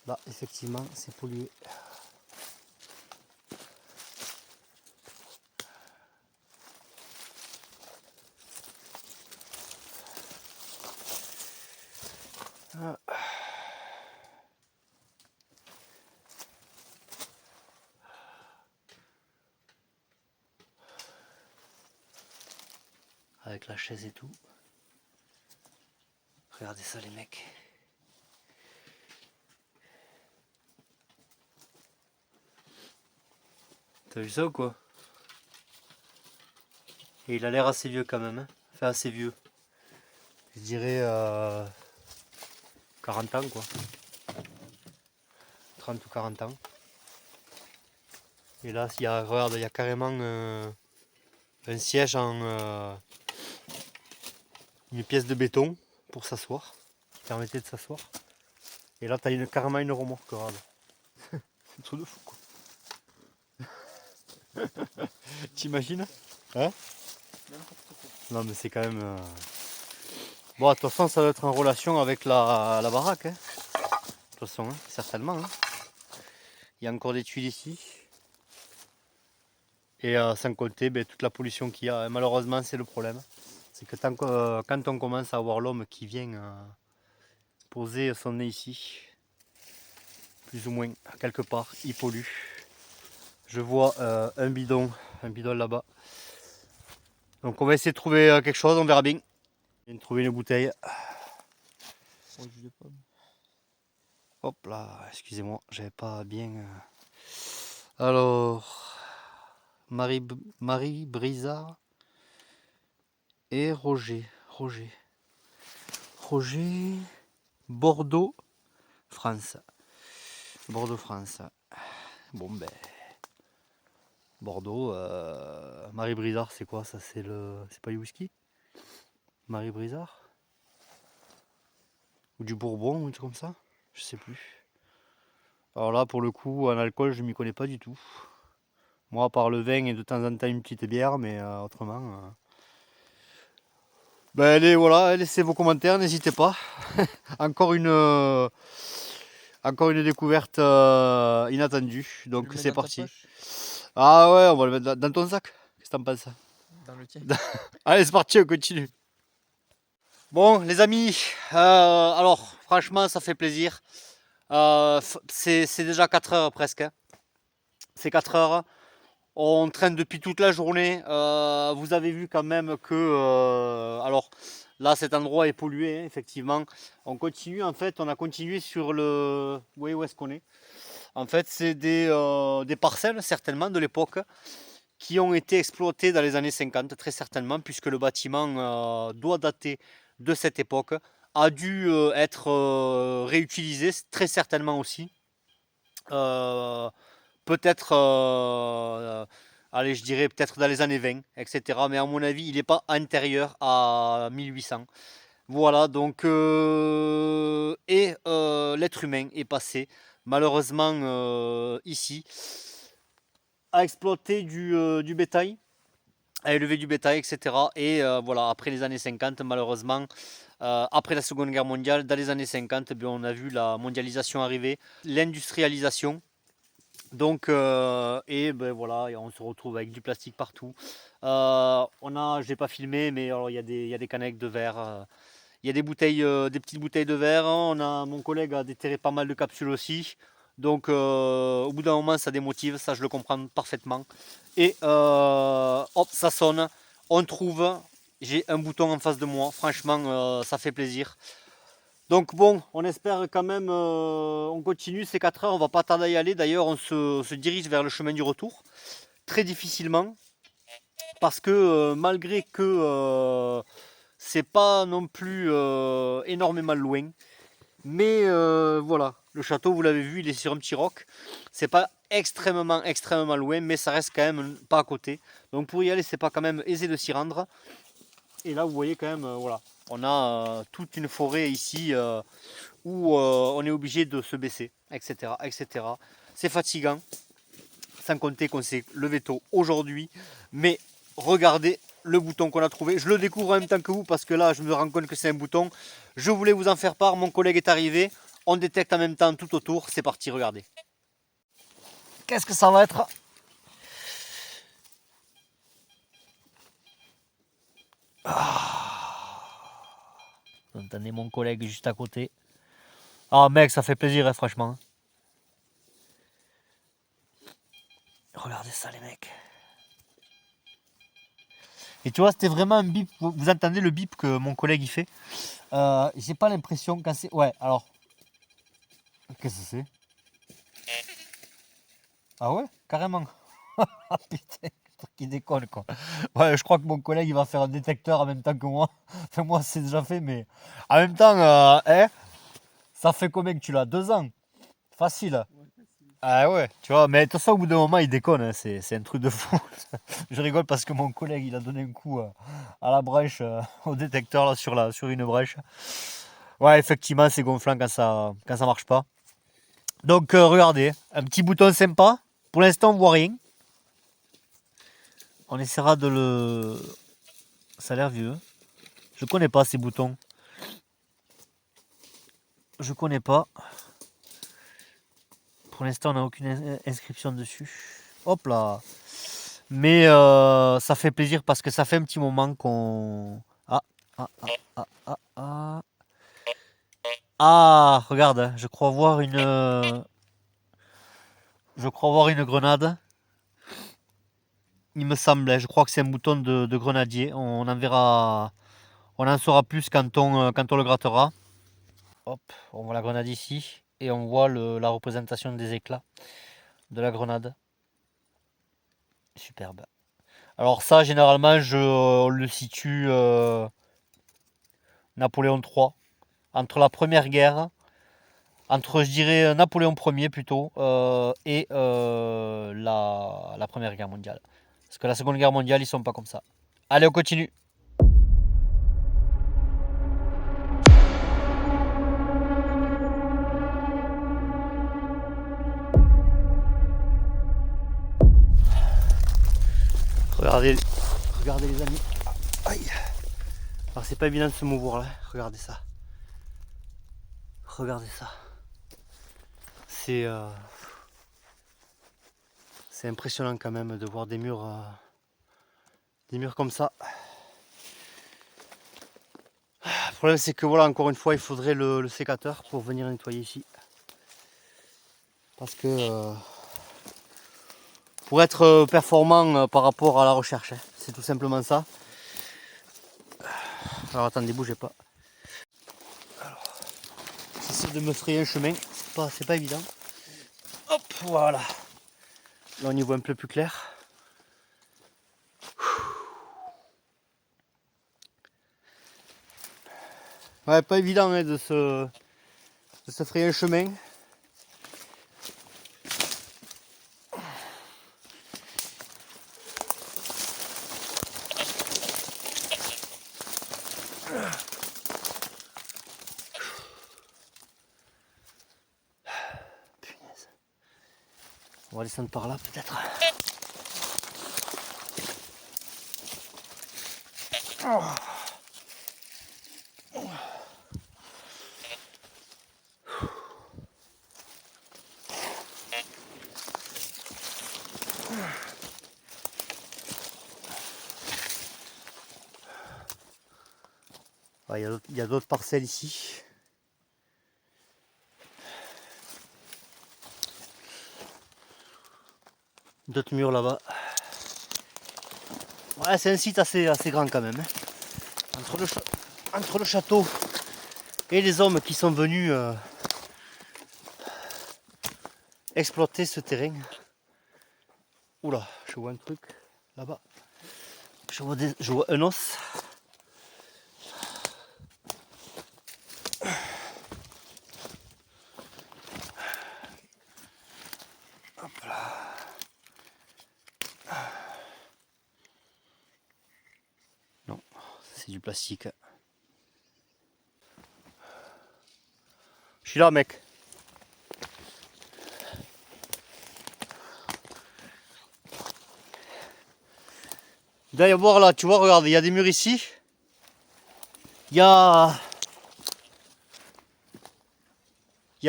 Là, effectivement, c'est pollué. Ah. Avec la chaise et tout. Regardez ça les mecs. T'as vu ça ou quoi? Et il a l'air assez vieux quand même, hein. Enfin assez vieux. Je dirais 40 ans quoi. 30 ou 40 ans. Et là, regarde, il y a carrément un siège en une pièce de béton pour s'asseoir. Qui permettait de s'asseoir. Et là, tu as carrément une remorque, regarde. C'est un truc de fou quoi. T'imagines? Hein? Non mais c'est quand même... Bon, de toute façon, ça doit être en relation avec la baraque. Hein. De toute façon, hein, certainement. Hein. Il y a encore des tuiles ici. Et sans compter toute la pollution qu'il y a. Et malheureusement, c'est le problème. C'est que quand on commence à avoir l'homme qui vient poser son nez ici, plus ou moins, quelque part, il pollue. Je vois un bidon là-bas. Donc on va essayer de trouver quelque chose, on verra bien. Je viens de trouver une bouteille. Hop là, excusez-moi, j'avais pas bien... Alors, Marie Brizard et Roger, Bordeaux, France. Bordeaux, France. Bon ben, Bordeaux, Marie Brizard, c'est quoi ça? C'est pas du whisky? Marie Brizard? Ou du Bourbon, ou un truc comme ça? Je sais plus. Alors là, pour le coup, en alcool, je m'y connais pas du tout. Moi, à part le vin et de temps en temps une petite bière, mais autrement... Ben allez, voilà, laissez vos commentaires, n'hésitez pas. encore une découverte inattendue. Donc c'est parti. Ah ouais, on va le mettre dans ton sac. Qu'est-ce que t'en penses? Dans le tien. Allez, c'est parti, on continue. Bon, les amis, alors franchement, ça fait plaisir. C'est déjà 4 heures presque. Hein. C'est 4 heures. On traîne depuis toute la journée. Vous avez vu quand même que... alors là, cet endroit est pollué, hein, effectivement. On continue, en fait, on a continué sur le... Vous voyez où est-ce qu'on est? En fait, c'est des parcelles, certainement, de l'époque, qui ont été exploitées dans les années 50, très certainement, puisque le bâtiment doit dater de cette époque, a dû être réutilisé, très certainement aussi. Peut-être, allez, je dirais peut-être dans les années 20, etc. Mais à mon avis, il n'est pas antérieur à 1800. Voilà, donc, l'être humain est passé, malheureusement, ici, à exploiter du bétail, à élever du bétail, etc. Et voilà, après les années 50, malheureusement, après la Seconde Guerre mondiale, dans les années 50, on a vu la mondialisation arriver, l'industrialisation. Donc, voilà, et on se retrouve avec du plastique partout. Je n'ai pas filmé, mais alors, il y a des canettes de verre, il y a des bouteilles, des petites bouteilles de verre. Mon collègue a déterré pas mal de capsules aussi. Donc, au bout d'un moment, ça démotive, ça je le comprends parfaitement. Et hop, ça sonne. On trouve, j'ai un bouton en face de moi. Franchement, ça fait plaisir. Donc bon, on espère quand même, on continue ces 4 heures, on va pas tarder à y aller. D'ailleurs, on se dirige vers le chemin du retour, très difficilement, parce que malgré que c'est pas non plus énormément loin, mais voilà, le château, vous l'avez vu, il est sur un petit roc. C'est pas extrêmement loin, mais ça reste quand même pas à côté. Donc pour y aller, c'est pas quand même aisé de s'y rendre. Et là, vous voyez quand même, voilà, on a toute une forêt ici où on est obligé de se baisser, etc. etc. C'est fatigant, sans compter qu'on s'est levé tôt aujourd'hui. Mais regardez le bouton qu'on a trouvé. Je le découvre en même temps que vous parce que là, je me rends compte que c'est un bouton. Je voulais vous en faire part, mon collègue est arrivé. On détecte en même temps tout autour. C'est parti, regardez. Qu'est-ce que ça va être ? Vous entendez mon collègue juste à côté. Ah mec, ça fait plaisir, hein, franchement. Regardez ça, les mecs. Et tu vois, c'était vraiment un bip. Vous entendez le bip que mon collègue il fait. J'ai pas l'impression quand c'est... Ouais, alors... Qu'est-ce que c'est ? Ah ouais ? Carrément. Ah putain, qui déconne quoi. Ouais, je crois que mon collègue il va faire un détecteur en même temps que moi. Enfin, moi c'est déjà fait, mais... En même temps, ça fait combien que tu l'as ? 2 ans ? Facile. Ah ouais, tu vois, mais de toute façon, au bout d'un moment, il déconne, hein, c'est un truc de fou. Je rigole parce que mon collègue, il a donné un coup à la brèche, au détecteur, là, sur une brèche. Ouais, effectivement, c'est gonflant quand ça marche pas. Donc, regardez, un petit bouton sympa. Pour l'instant, on voit rien. On essaiera de le... Ça a l'air vieux. Je connais pas ces boutons. Je connais pas. Pour l'instant, on n'a aucune inscription dessus. Hop là. Mais ça fait plaisir parce que ça fait un petit moment qu'on... Ah, regarde, je crois voir une grenade. Il me semblait, je crois que c'est un bouton de grenadier. On en saura plus quand on le grattera. Hop, on voit la grenade ici et on voit la représentation des éclats de la grenade. Superbe. Alors ça, généralement, on le situe Napoléon III, entre la Première Guerre, entre, je dirais, Napoléon Ier plutôt, et la Première Guerre mondiale. Parce que la Seconde Guerre mondiale, ils sont pas comme ça. Allez, on continue. Regardez les amis. Aïe. Alors c'est pas évident de se mouvoir là. Regardez ça. Regardez ça. C'est impressionnant quand même de voir des murs comme ça. Le problème c'est que voilà, encore une fois, il faudrait le sécateur pour venir nettoyer ici. Parce que pour être performant par rapport à la recherche, hein, c'est tout simplement ça. Alors attendez, bougez pas. Alors, j'essaie de me frayer un chemin, c'est pas évident. Hop, voilà. Là on y voit un peu plus clair. Ouais, pas évident hein, de se frayer un chemin. Punaise. On va descendre par là peut-être. Oh. Il y a d'autres parcelles ici. D'autres murs là-bas. Ouais, c'est un site assez grand quand même. Hein. Entre le château et les hommes qui sont venus exploiter ce terrain. Oula, je vois un truc là-bas. Je vois un os. Hop là. Non, c'est du plastique. Je suis là, mec. D'ailleurs, là, tu vois, regarde, il y a des murs ici. Il y a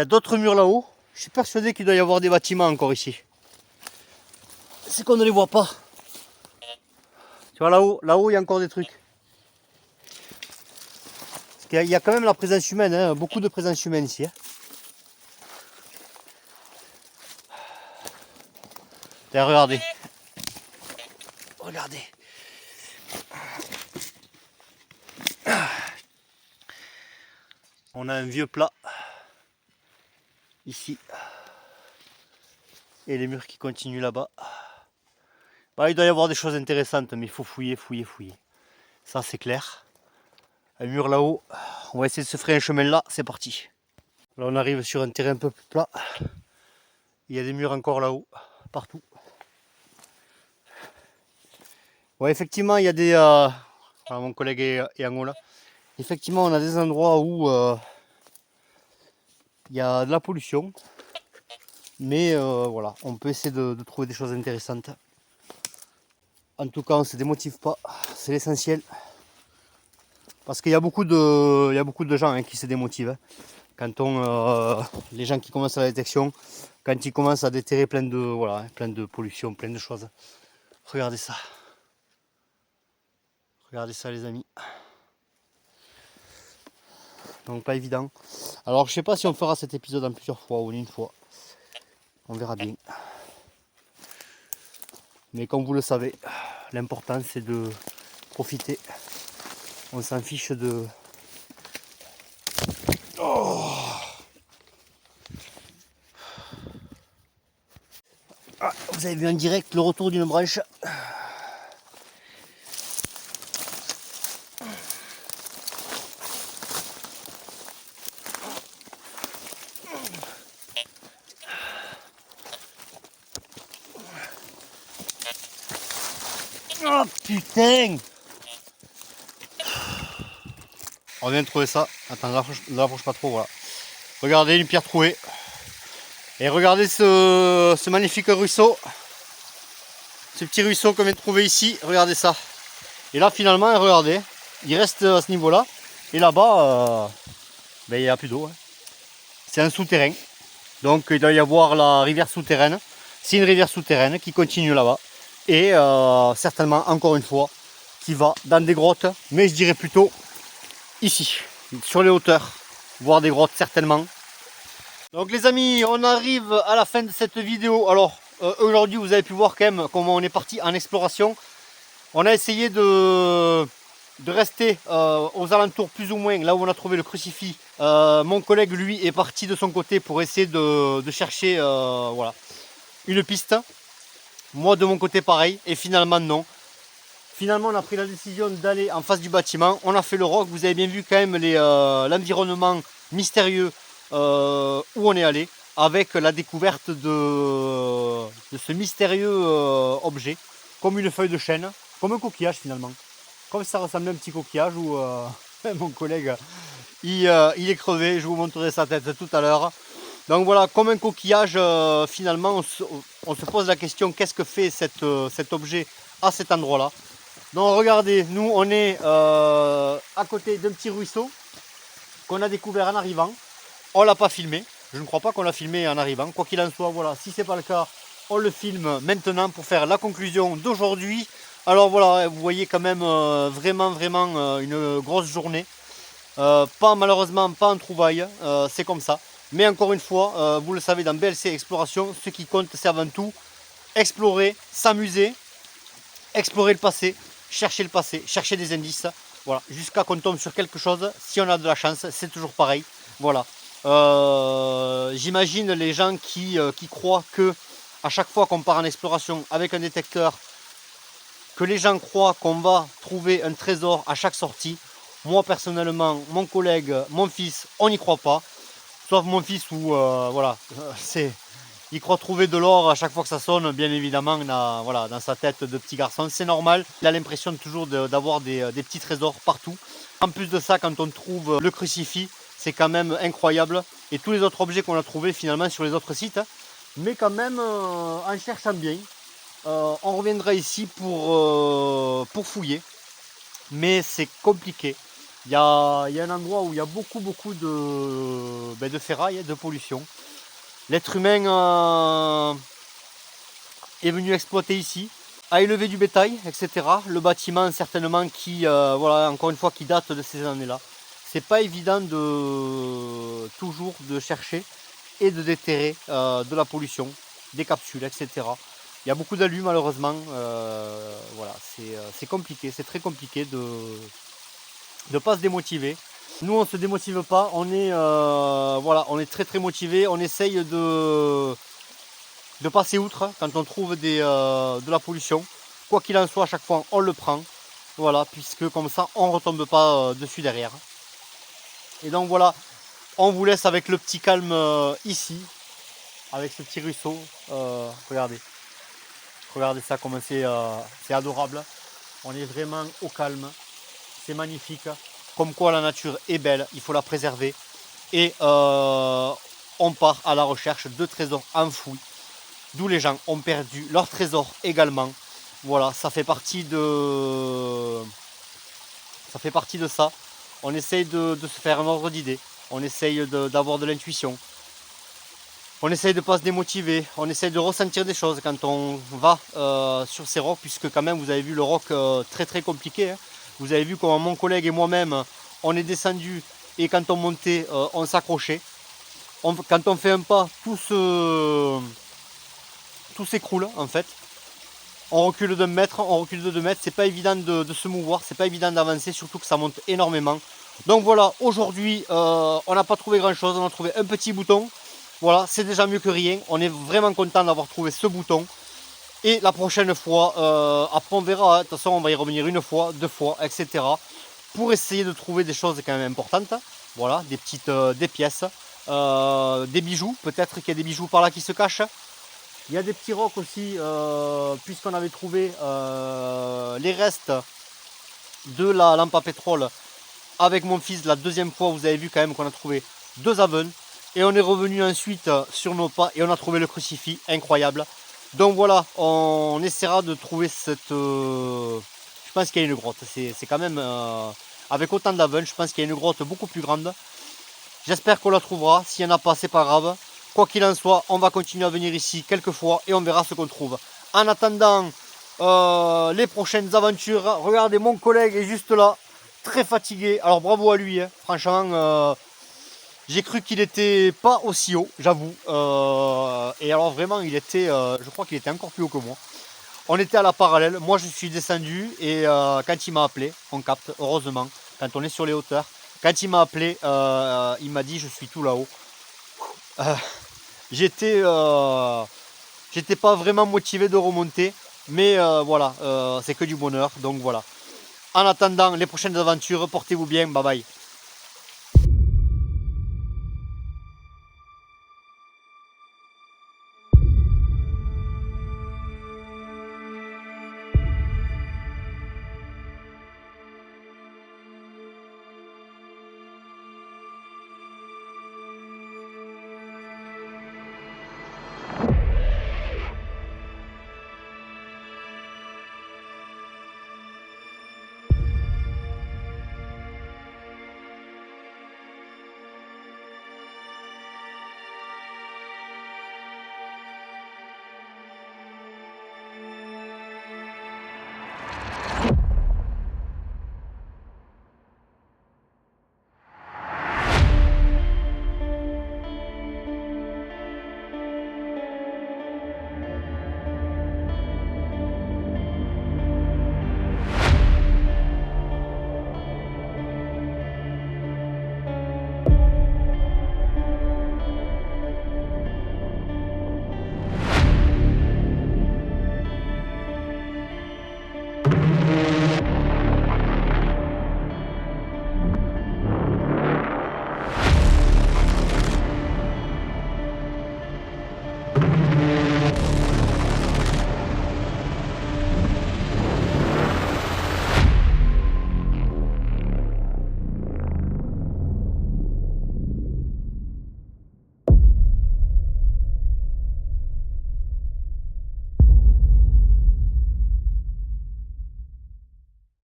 d'autres murs là-haut. Je suis persuadé qu'il doit y avoir des bâtiments encore ici. C'est qu'on ne les voit pas. Tu vois, là-haut, il y a encore des trucs. Parce qu'il y a quand même la présence humaine, hein, beaucoup de présence humaine ici. Hein. Tiens, regardez. Regardez. On a un vieux plat ici et les murs qui continuent là-bas. Bah, il doit y avoir des choses intéressantes, mais il faut fouiller. Ça c'est clair. Un mur là-haut, on va essayer de se frayer un chemin là, c'est parti. Là on arrive sur un terrain un peu plus plat. Il y a des murs encore là-haut, partout. Ouais, effectivement, il y a des... Alors, mon collègue est en haut là. Effectivement, on a des endroits où il y a de la pollution. Mais voilà, on peut essayer de trouver des choses intéressantes. En tout cas, on ne se démotive pas, c'est l'essentiel. Parce qu'il y a beaucoup de gens hein, qui se démotivent. Quand les gens qui commencent à la détection, quand ils commencent à déterrer plein de pollution, plein de choses. Regardez ça. Regardez ça les amis. Donc pas évident. Alors je sais pas si on fera cet épisode en plusieurs fois ou en une fois. On verra bien. Mais comme vous le savez, l'important c'est de profiter. On s'en fiche de... Oh, ah, vous avez vu en direct le retour d'une branche. Oh putain! On vient de trouver ça. Attends, ne l'approche pas trop, voilà. Regardez une pierre trouvée. Et regardez ce magnifique ruisseau. Ce petit ruisseau qu'on vient de trouver ici. Regardez ça. Et là finalement, regardez, il reste à ce niveau-là. Et là-bas, ben, il n'y a plus d'eau. Hein. C'est un souterrain. Donc il doit y avoir la rivière souterraine. C'est une rivière souterraine qui continue là-bas. Et certainement, encore une fois, qui va dans des grottes. Mais je dirais plutôt ici, sur les hauteurs. Voir des grottes certainement. Donc les amis, on arrive à la fin de cette vidéo. Alors aujourd'hui vous avez pu voir quand même comment on est parti en exploration. On a essayé de rester aux alentours plus ou moins là où on a trouvé le crucifix. Mon collègue lui est parti de son côté pour essayer de chercher voilà, une piste. Moi de mon côté pareil et finalement non. Finalement on a pris la décision d'aller en face du bâtiment. On a fait le roc, vous avez bien vu quand même l'environnement mystérieux où on est allé, avec la découverte de ce mystérieux objet, comme une feuille de chêne, comme un coquillage finalement. Comme ça ressemblait à un petit coquillage où mon collègue il est crevé, je vous montrerai sa tête tout à l'heure. Donc voilà, comme un coquillage, finalement on se pose la question, qu'est-ce que fait cet objet à cet endroit-là. Donc regardez, nous on est à côté d'un petit ruisseau qu'on a découvert en arrivant. On l'a pas filmé, je ne crois pas qu'on l'a filmé en arrivant, quoi qu'il en soit, voilà, si c'est pas le cas, on le filme maintenant pour faire la conclusion d'aujourd'hui. Alors voilà, vous voyez quand même vraiment une grosse journée. Malheureusement pas en trouvaille, c'est comme ça. Mais encore une fois, vous le savez, dans BLC Exploration, ce qui compte c'est avant tout explorer, s'amuser, explorer le passé, chercher des indices, voilà, jusqu'à qu'on tombe sur quelque chose. Si on a de la chance, c'est toujours pareil. Voilà. J'imagine les gens qui croient que à chaque fois qu'on part en exploration avec un détecteur, que les gens croient qu'on va trouver un trésor à chaque sortie. Moi personnellement, mon collègue, mon fils, on n'y croit pas. Sauf mon fils où voilà, il croit trouver de l'or à chaque fois que ça sonne, bien évidemment, voilà, dans sa tête de petit garçon. C'est normal, il a l'impression toujours d'avoir des petits trésors partout. En plus de ça, quand on trouve le crucifix, c'est quand même incroyable. Et tous les autres objets qu'on a trouvés finalement sur les autres sites. Mais quand même, en cherchant bien, on reviendra ici pour fouiller. Mais c'est compliqué. Il y a un endroit où il y a beaucoup de ferraille, de pollution. L'être humain est venu exploiter ici, a élevé du bétail, etc. Le bâtiment certainement qui, voilà, encore une fois, qui date de ces années-là. C'est pas évident toujours de chercher et de déterrer de la pollution, des capsules, etc. Il y a beaucoup d'alus malheureusement. Voilà, c'est compliqué, c'est très compliqué de ne pas se démotiver. Nous on ne se démotive pas, on est, voilà, on est très motivé, on essaye de passer outre quand on trouve de la pollution. Quoi qu'il en soit, à chaque fois on le prend, voilà, puisque comme ça on ne retombe pas dessus derrière. Et donc voilà, on vous laisse avec le petit calme ici, avec ce petit ruisseau. Regardez ça comme c'est adorable. On est vraiment au calme, c'est magnifique. Comme quoi la nature est belle, il faut la préserver. Et on part à la recherche de trésors enfouis, d'où les gens ont perdu leurs trésors également. Voilà, ça fait partie de ça. On essaye de se faire un ordre d'idée, on essaye d'avoir de l'intuition. On essaye de ne pas se démotiver, on essaye de ressentir des choses quand on va sur ces rocs, puisque quand même vous avez vu le roc très compliqué. Hein. Vous avez vu comment mon collègue et moi-même, on est descendu et quand on montait, on s'accrochait. Quand on fait un pas, tout s'écroule en fait. On recule d'un mètre, on recule de 2 mètres. C'est pas évident de se mouvoir, c'est pas évident d'avancer, surtout que ça monte énormément. Donc voilà, aujourd'hui, on n'a pas trouvé grand chose, on a trouvé un petit bouton. Voilà, c'est déjà mieux que rien. On est vraiment content d'avoir trouvé ce bouton. Et la prochaine fois, après on verra, de toute façon on va y revenir 1 fois, 2 fois, etc. Pour essayer de trouver des choses quand même importantes. Voilà, des pièces, des bijoux, peut-être qu'il y a des bijoux par là qui se cachent. Il y a des petits rocs aussi, puisqu'on avait trouvé les restes de la lampe à pétrole avec mon fils. La deuxième fois, vous avez vu quand même qu'on a trouvé 2 avennes. Et on est revenu ensuite sur nos pas et on a trouvé le crucifix, incroyable. Donc voilà, on essaiera de trouver cette... je pense qu'il y a une grotte, c'est quand même... avec autant d'avennes, je pense qu'il y a une grotte beaucoup plus grande. J'espère qu'on la trouvera, s'il n'y en a pas, c'est pas grave. Quoi qu'il en soit, on va continuer à venir ici quelques fois et on verra ce qu'on trouve. En attendant les prochaines aventures, regardez, mon collègue est juste là, très fatigué. Alors bravo à lui, hein. Franchement... j'ai cru qu'il était pas aussi haut, j'avoue. Et alors vraiment, il était, je crois qu'il était encore plus haut que moi. On était à la parallèle. Moi, je suis descendu et quand il m'a appelé, on capte, heureusement, quand on est sur les hauteurs. Quand il m'a appelé, il m'a dit, je suis tout là-haut. J'étais pas vraiment motivé de remonter, mais voilà, c'est que du bonheur. Donc voilà. En attendant les prochaines aventures, portez-vous bien, bye bye.